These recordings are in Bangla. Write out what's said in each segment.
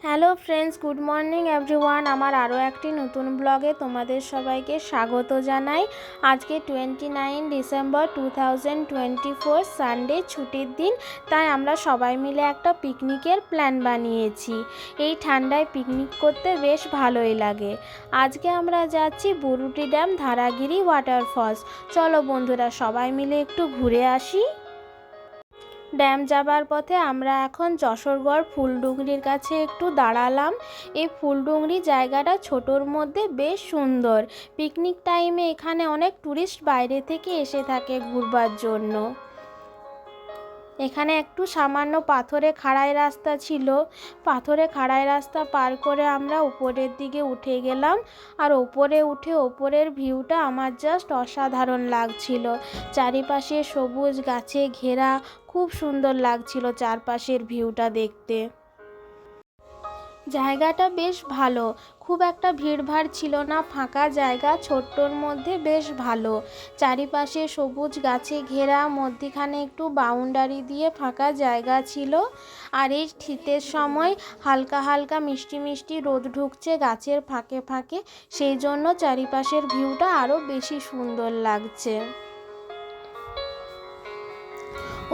Hello friends, good morning everyone. আমার আরও একটি নতুন ব্লগে তোমাদের সবাইকে স্বাগত জানাই। আজকে 29 ডিসেম্বর 2024 সানডে, ছুটির দিন। তাই আমরা সবাই মিলে একটা পিকনিকের প্ল্যান বানিয়েছি। এই ঠান্ডায় পিকনিক করতে বেশ ভালোই লাগে। আজকে আমরা যাচ্ছি বুরুটি ড্যাম, ধারাগিরি ওয়াটারফলস। চলো বন্ধুরা, সবাই মিলে একটু ঘুরে আসি। ড্যাম যাবার পথে আমরা এখন যশোরগড় ফুলডুঙরির কাছে একটু দাঁড়ালাম। এই ফুলডুঙরি জায়গাটা ছোটোর মধ্যে বেশ সুন্দর। পিকনিক টাইমে এখানে অনেক টুরিস্ট বাইরে থেকে এসে থাকে ঘুরবার জন্য। এখানে একটু সামান্য পাথরে খাড়াই রাস্তা ছিল। পাথরে খাড়াই রাস্তা পার করে আমরা উপরের দিকে উঠে গেলাম। আর ওপরে উঠে ওপরের ভিউটা আমার জাস্ট অসাধারণ লাগছিল। চারিপাশে সবুজ গাছে ঘেরা, খুব সুন্দর লাগছিল চারপাশের ভিউটা দেখতে। জায়গাটা বেশ ভালো, খুব একটা ভিড়ভাড় ছিল না, ফাঁকা জায়গা, ছোট্টর মধ্যে বেশ ভালো। চারিপাশে সবুজ গাছে ঘেরা, মধ্যিখানে একটু বাউন্ডারি দিয়ে ফাঁকা জায়গা ছিল। আর এই শীতের সময় হালকা হালকা মিষ্টি মিষ্টি রোদ ঢুকছে গাছের ফাঁকে ফাঁকে, সেই জন্য চারিপাশের ভিউটা আরও বেশি সুন্দর লাগছে।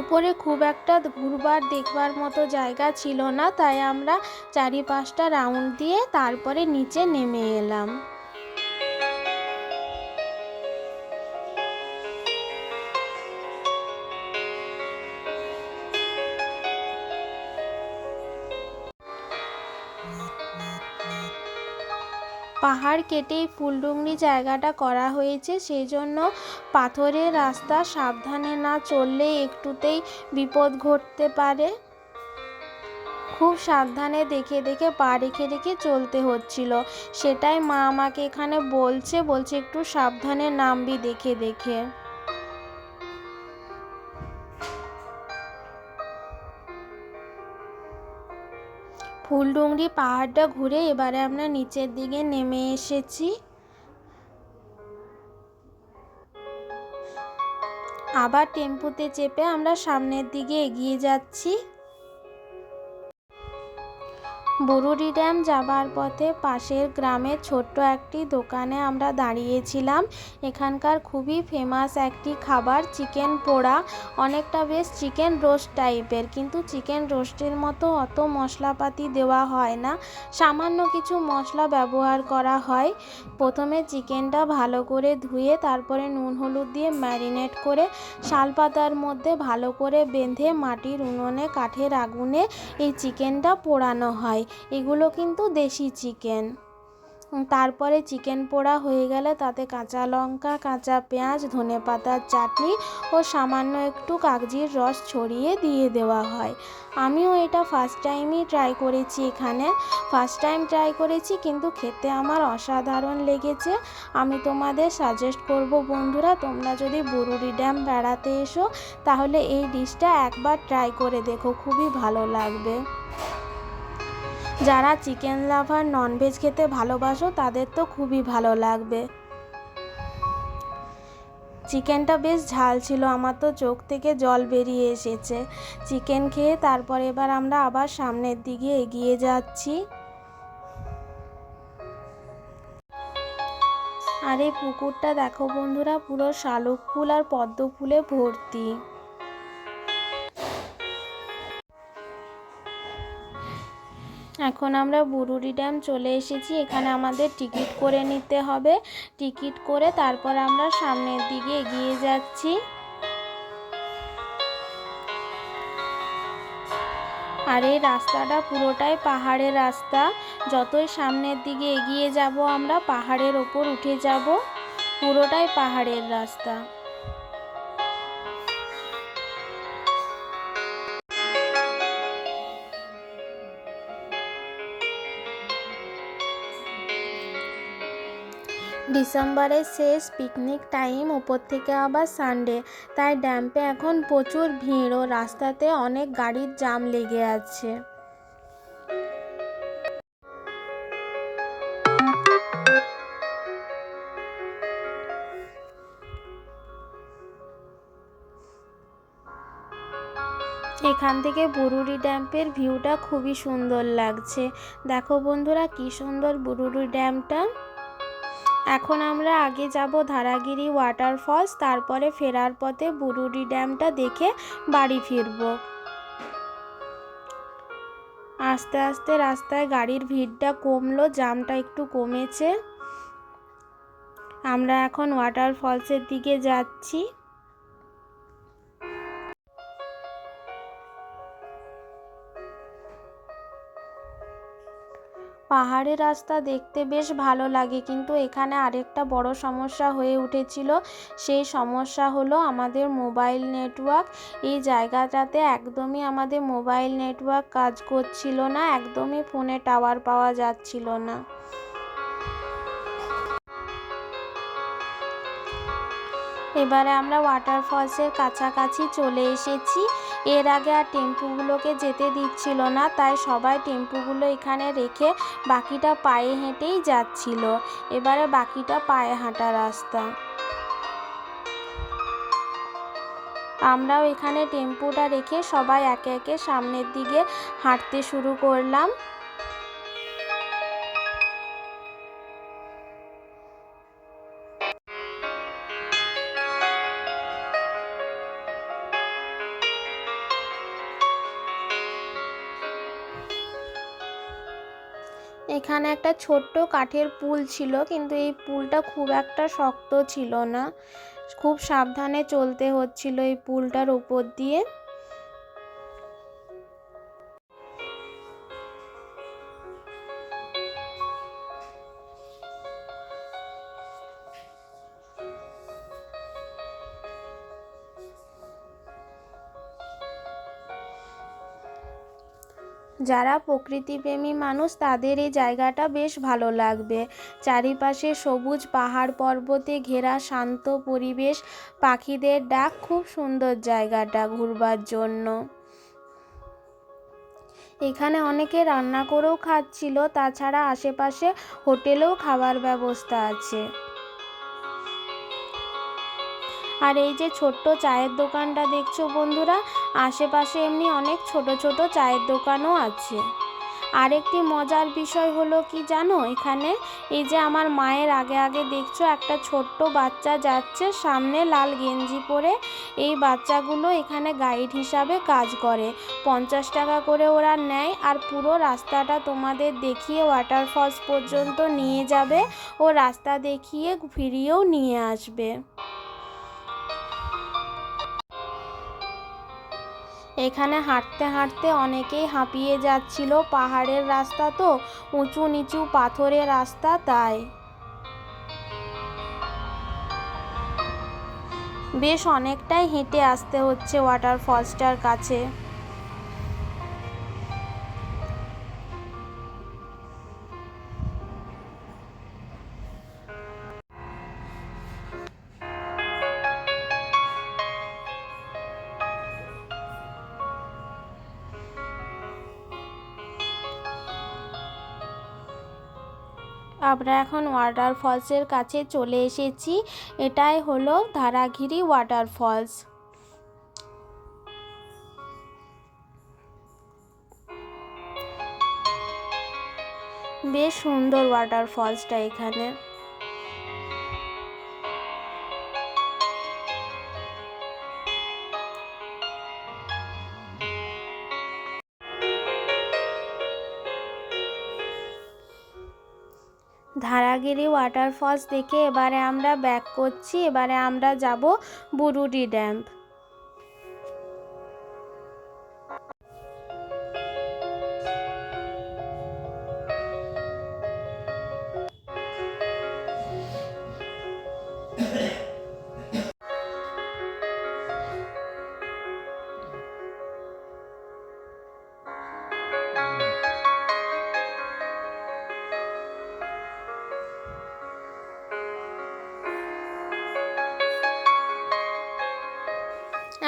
উপরে খুব একটা ঘুরবার দেখবার মতো জায়গা ছিল না, তাই আমরা 4-5টা রাউন্ড দিয়ে তারপরে নিচে নেমে এলাম। পাহাড় কেটেই ফুলডুঙরি জায়গাটা করা হয়েছে, সেই জন্য পাথরের রাস্তা, সাবধানে না চললে একটুতেই বিপদ ঘটতে পারে। খুব সাবধানে দেখে দেখে পা রেখে রেখে চলতে হচ্ছিল। সেটাই মা আমাকে এখানে বলছে একটু সাবধানে নামবি দেখে দেখে। ফুলডুঙরি পাহাড়টা ঘুরে এবারে আমরা নিচের দিকে নেমে এসেছি। আবার টেম্পুতে চেপে আমরা সামনের দিকে এগিয়ে যাচ্ছি। বুরুডি ড্যাম যাবার পথে পাশের গ্রামের ছোট্ট একটি দোকানে আমরা দাঁড়িয়েছিলাম। এখানকার খুবই ফেমাস একটি খাবার চিকেন পোড়া, অনেকটা বেশ চিকেন রোস্ট টাইপের, কিন্তু চিকেন রোস্টের মতো অত মশলাপাতি দেওয়া হয় না, সামান্য কিছু মশলা ব্যবহার করা হয়। প্রথমে চিকেনটা ভালো করে ধুয়ে তারপরে নুন হলুদ দিয়ে ম্যারিনেট করে শালপাতার মধ্যে ভালো করে বেঁধে মাটির উনুনে কাঠের আগুনে এই চিকেনটা পোড়ানো হয়। এগুলো কিন্তু দেশি চিকেন। তারপরে চিকেন পোড়া হয়ে গেলে তাতে কাঁচা লঙ্কা, কাঁচা পেঁয়াজ, ধনেপাতার চাটনি ও সামান্য একটু কাগজির রস ছড়িয়ে দিয়ে দেওয়া হয়। আমিও এটা ফার্স্ট টাইমই ট্রাই করেছি এখানে। ফার্স্ট টাইম ট্রাই করেছি, কিন্তু খেতে আমার অসাধারণ লেগেছে। আমি তোমাদের সাজেস্ট করব বন্ধুরা, তোমরা যদি বুরুডি ড্যাম বেড়াতে এসো তাহলে এই ডিশটা একবার ট্রাই করে দেখো, খুবই ভালো লাগবে। যারা চিকেন লাভার, ননভেজ খেতে ভালোবাসো তাদের তো খুবই ভালো লাগবে। চিকেনটা বেশ ঝাল ছিল, আমার তো চোখ থেকে জল বেরিয়ে এসেছে চিকেন খেয়ে। তারপর এবার আমরা আবার সামনের দিকে এগিয়ে যাচ্ছি। আর এই পুকুরটা দেখো বন্ধুরা, পুরো শালুক ফুল আর পদ্ম ফুলে ভর্তি। এখন আমরা বুরুডি ড্যাম চলে এসেছি। এখানে আমাদের টিকিট করে নিতে হবে। টিকিট করে তারপর আমরা সামনের দিকে এগিয়ে যাচ্ছি। আর এই রাস্তাটা পুরোটাই পাহাড়ের রাস্তা। যতই সামনের দিকে এগিয়ে যাব আমরা পাহাড়ের ওপর উঠে যাব। পুরোটাই পাহাড়ের রাস্তা। ডিসেম্বরের শেষ, পিকনিক টাইম, ওপর থেকে আবার সানডে, তাই ড্যাম্পে এখন প্রচুর ভিড় ও রাস্তাতে অনেক গাড়ির জাম লেগে আছে। এখান থেকে বুরুরি ড্যামের ভিউটা খুবই সুন্দর লাগছে। দেখো বন্ধুরা কি সুন্দর বুরুরি ড্যামটা। এখন আমরা আগে যাব ধারাগিরি ওয়াটারফলস, তারপরে ফেরার পথে বুরুরি ড্যামটা দেখে বাড়ি ফিরব। আস্তে আস্তে রাস্তায় গাড়ির ভিড়টা কমলো, জ্যামটা একটু কমেছে। আমরা এখন ওয়াটারফলসের দিকে যাচ্ছি। পাহাড়ের রাস্তা দেখতে বেশ ভালো লাগে, কিন্তু এখানে আরেকটা বড় সমস্যা হয়ে উঠেছিল। সেই সমস্যা হলো আমাদের মোবাইল নেটওয়ার্ক। এই জায়গাটাতে একদমই আমাদের মোবাইল নেটওয়ার্ক কাজ করছিল না, একদমই ফোনে টাওয়ার পাওয়া যাচ্ছিল না। এবারে আমরা ওয়াটারফলসের কাছাকাছি চলে এসেছি। এর আগে আর টেম্পুগুলোকে যেতে দিচ্ছিল না, তাই সবাই টেম্পুগুলো এখানে রেখে বাকিটা পায়ে হেঁটেই যাচ্ছিল। এবারে বাকিটা পায়ে হাঁটা রাস্তা। আমরাও এখানে টেম্পুটা রেখে সবাই একে একে সামনের দিকে হাঁটতে শুরু করলাম। এখানে একটা ছোট্ট কাঠের পুল ছিল, কিন্তু এই পুলটা খুব একটা শক্ত ছিল না, খুব সাবধানে চলতে হচ্ছিল এই পুলটার উপর দিয়ে। যারা প্রকৃতিপ্রেমী মানুষ তাদের এই জায়গাটা বেশ ভালো লাগবে। চারিপাশে সবুজ পাহাড় পর্বতে ঘেরা শান্ত পরিবেশ, পাখিদের ডাক, খুব সুন্দর জায়গাটা ঘুরবার জন্য। এখানে অনেকে রান্না করেও খাচ্ছিল, তাছাড়া আশেপাশে হোটেলেও খাবার ব্যবস্থা আছে। আর এই যে ছোট্ট চায়ের দোকানটা দেখছো বন্ধুরা, আশেপাশে এমনি অনেক ছোট ছোট চায়ের দোকানও আছে। আরেকটি মজার বিষয় হলো কি জানো, এখানে এই যে আমার মায়ের আগে আগে দেখছো একটা ছোট্ট বাচ্চা যাচ্ছে সামনে লাল গেঞ্জি পরে। এই বাচ্চাগুলো এখানে গাইড হিসাবে কাজ করে, 50 টাকা করে ওরা নেয়, আর পুরো রাস্তাটা তোমাদের দেখিয়ে ওয়াটারফলস পর্যন্ত নিয়ে যাবে ও রাস্তা দেখিয়ে ফিরিয়েও নিয়ে আসবে। এখানে হাঁটতে হাঁটতে অনেকেই হাঁপিয়ে যাচ্ছিল, পাহাড়ের রাস্তা তো, উঁচু নিচু পাথরের রাস্তা, তাই বেশ অনেকটাই হেঁটে আসতে হচ্ছে ওয়াটারফলসটার কাছে। আমরা এখন ওয়াটারফলসের কাছে চলে এসেছি। এটাই হলো ধারাগিরি ওয়াটারফলস। বেশ সুন্দর ওয়াটারফলসটা এখানে। ধারাগিরি ওয়াটারফলস দেখে এবারে আমরা ব্যাক করছি। এবারে আমরা যাব বুরুডি ড্যাম।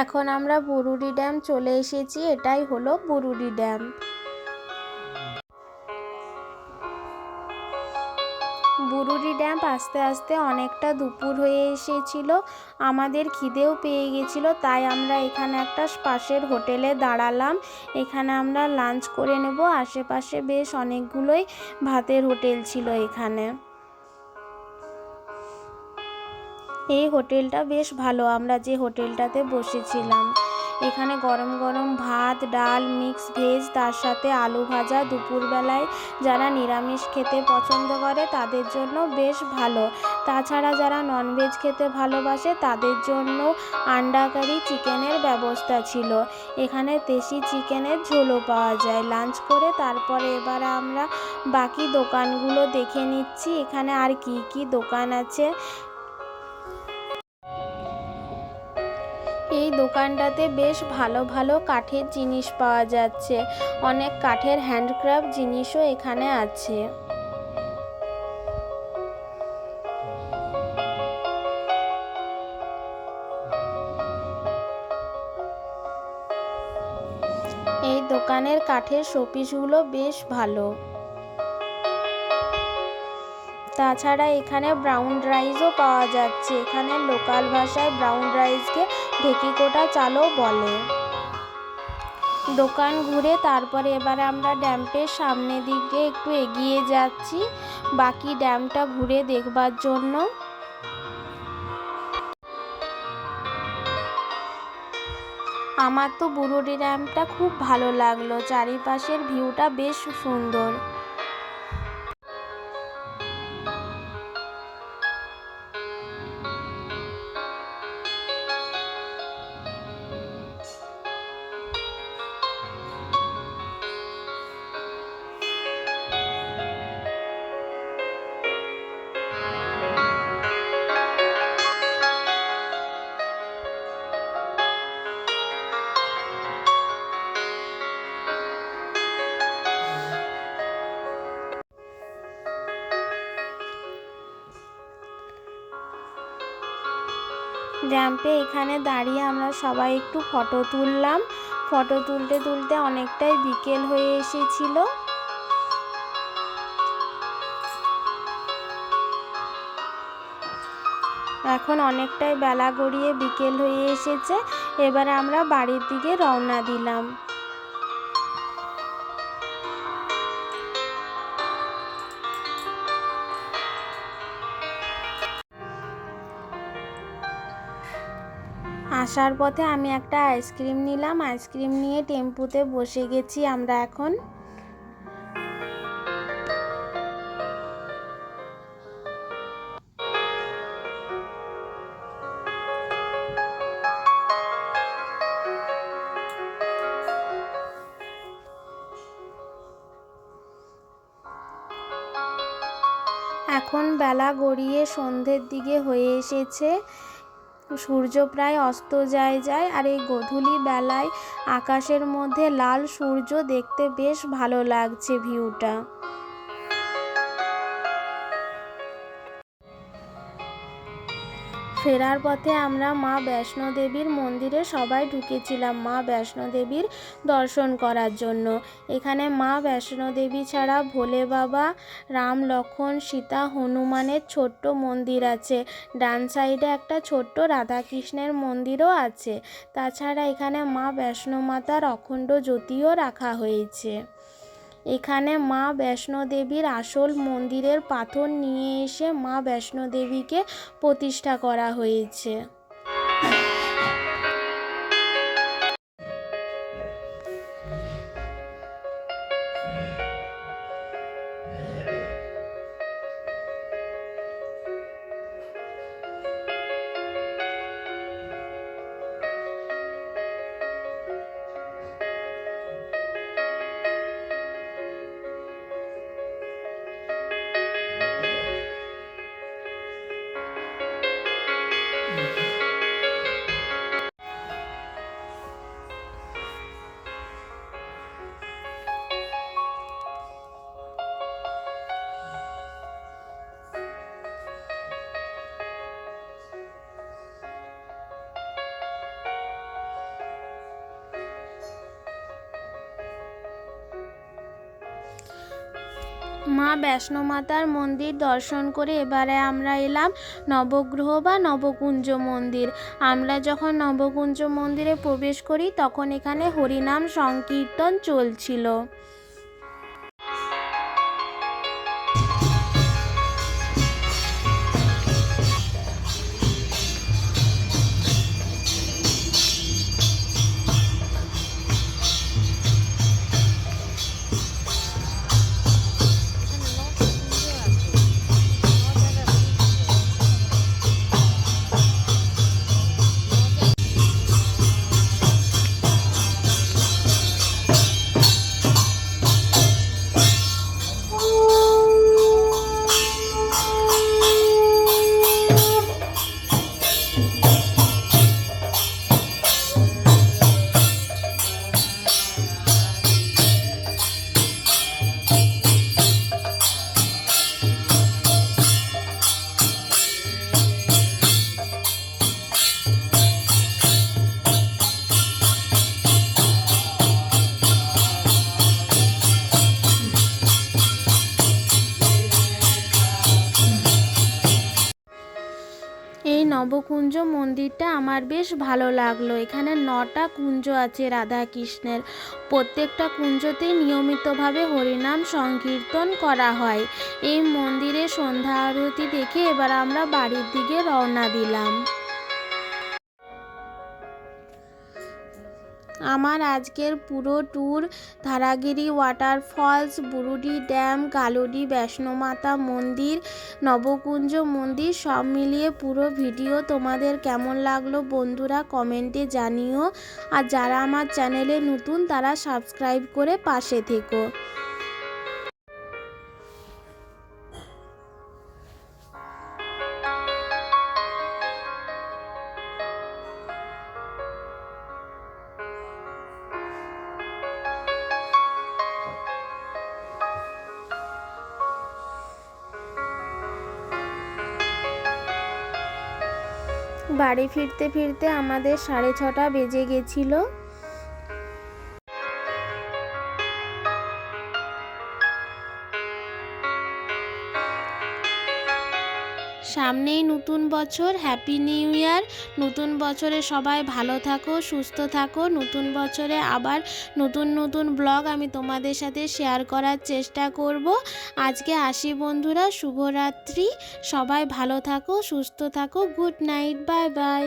এখন আমরা বুরুডি ড্যাম চলে এসেছি, এটাই হলো বুরুডি ড্যাম। বুরুরি ড্যাম আস্তে আস্তে অনেকটা দুপুর হয়ে এসেছিল, আমাদের খিদেও পেয়ে গেছিলো, তাই আমরা এখানে একটা পাশের হোটেলে দাঁড়ালাম। এখানে আমরা লাঞ্চ করে নেব। আশেপাশে বেশ অনেকগুলোই ভাতের হোটেল ছিল এখানে। এই হোটেলটা বেশ ভালো, আমরা যে হোটেলটাতে বসেছিলাম। এখানে গরম গরম ভাত, ডাল, মিক্স ভেজ, তার সাথে আলু ভাজা। দুপুরবেলায় যারা নিরামিষ খেতে পছন্দ করে তাদের জন্য বেশ ভালো। তাছাড়া যারা ননভেজ খেতে ভালোবাসে তাদের জন্য আন্ডা কারি চিকেনের ব্যবস্থা ছিল। এখানে দেশি চিকেনের ঝোলও পাওয়া যায়। লাঞ্চ করে তারপরে এবার আমরা বাকি দোকানগুলো দেখে নিচ্ছি এখানে আর কি কি দোকান আছে। এই দোকানটাতে বেশ ভালো ভালো কাঠের জিনিস পাওয়া যাচ্ছে, অনেক কাঠের হ্যান্ডক্রাফট জিনিসও এখানে আছে। এই দোকানের কাঠের শোপিসগুলো বেশ ভালো। তাছাড়া এখানে ব্রাউন রাইসও পাওয়া যাচ্ছে। এখানে লোকাল ভাষায় ব্রাউন রাইসকে ঢেঁকিকোটা চালও বলে। দোকান ঘুরে তারপরে এবার আমরা ড্যামের সামনের দিকে একটু এগিয়ে যাচ্ছি বাকি ড্যামটা ঘুরে দেখবার জন্য। আমার তো বুরুরি ড্যামটা খুব ভালো লাগলো, চারিপাশের ভিউটা বেশ সুন্দর। র্যাম্পে এখানে দাঁড়িয়ে আমরা সবাই একটু ফটো তুললাম। ফটো তুলতে তুলতে অনেকটাই বিকেল হয়ে এসেছিল। এখন অনেকটাই বেলা গড়িয়ে বিকেল হয়ে এসেছে। এবারে আমরা বাড়ির দিকে রওনা দিলাম। আসার পথে আমি একটা আইসক্রিম নিলাম। আইসক্রিম নিয়ে টেম্পুতে বসে গেছি আমরা এখন। এখন বেলা গড়িয়ে সন্ধ্যের দিকে হয়ে এসেছে, সূর্য প্রায় অস্ত যায় আর এই গোধূলি বেলায় আকাশের মধ্যে লাল সূর্য দেখতে বেশ ভালো লাগছে ভিউটা। ফেরার পথে আমরা মা বৈষ্ণো দেবীর মন্দিরে সবাই ঢুকেছিলাম মা বৈষ্ণো দেবীর দর্শন করার জন্য। এখানে মা বৈষ্ণো দেবী ছাড়া ভোলে বাবা, রাম, লক্ষ্মণ, সীতা, হনুমানের ছোট্ট মন্দির আছে। ডান সাইডে একটা ছোট্ট রাধাকৃষ্ণের মন্দিরও আছে। তাছাড়া এখানে মা বৈষ্ণো মাতার অখণ্ড জ্যোতিও রাখা হয়েছে। এখানে মা বৈষ্ণো দেবীর আসল মন্দিরের পাথর নিয়ে এসে মা বৈষ্ণো দেবীকে প্রতিষ্ঠা করা হয়েছে। মা বৈষ্ণো মাতার মন্দির দর্শন করে এবারে আমরা এলাম নবগ্রহ বা নবকুঞ্জ মন্দির। আমরা যখন নবকুঞ্জ মন্দিরে প্রবেশ করি তখন এখানে হরিনাম সংকীর্তন চলছিল। এই নবকুঞ্জ মন্দিরটা আমার বেশ ভালো লাগলো। এখানে 9টা কুঞ্জ আছে রাধা কৃষ্ণের। প্রত্যেকটা কুঞ্জতেই নিয়মিতভাবে হরিনাম সংকীর্তন করা হয়। এই মন্দিরে সন্ধ্যা আরতি দেখে এবার আমরা বাড়ির দিকে রওনা দিলাম। আমার আজকের পুরো tour Dharagiri waterfalls, Burudi dam, Galudih Vaishno Mata Mandir, Nabakunja মন্দির সব মিলিয়ে পুরো ভিডিও তোমাদের কেমন লাগলো বন্ধুরা কমেন্টে জানিও। আর যারা আমার চ্যানেলে নতুন তারা সাবস্ক্রাইব করে পাশে থেকো। বাড়ি ফিরতে ফিরতে আমাদের 6:30 বেজে গেছিলো। সামনেই নতুন বছর, হ্যাপি নিউ ইয়ার। নতুন বছরে সবাই ভালো থাকো, সুস্থ থাকো। নতুন বছরে আবার নতুন নতুন ব্লগ আমি তোমাদের সাথে শেয়ার করার চেষ্টা করব। আজকে আসি বন্ধুরা, শুভরাত্রি। সবাই ভালো থাকো, সুস্থ থাকো। Good night, bye bye.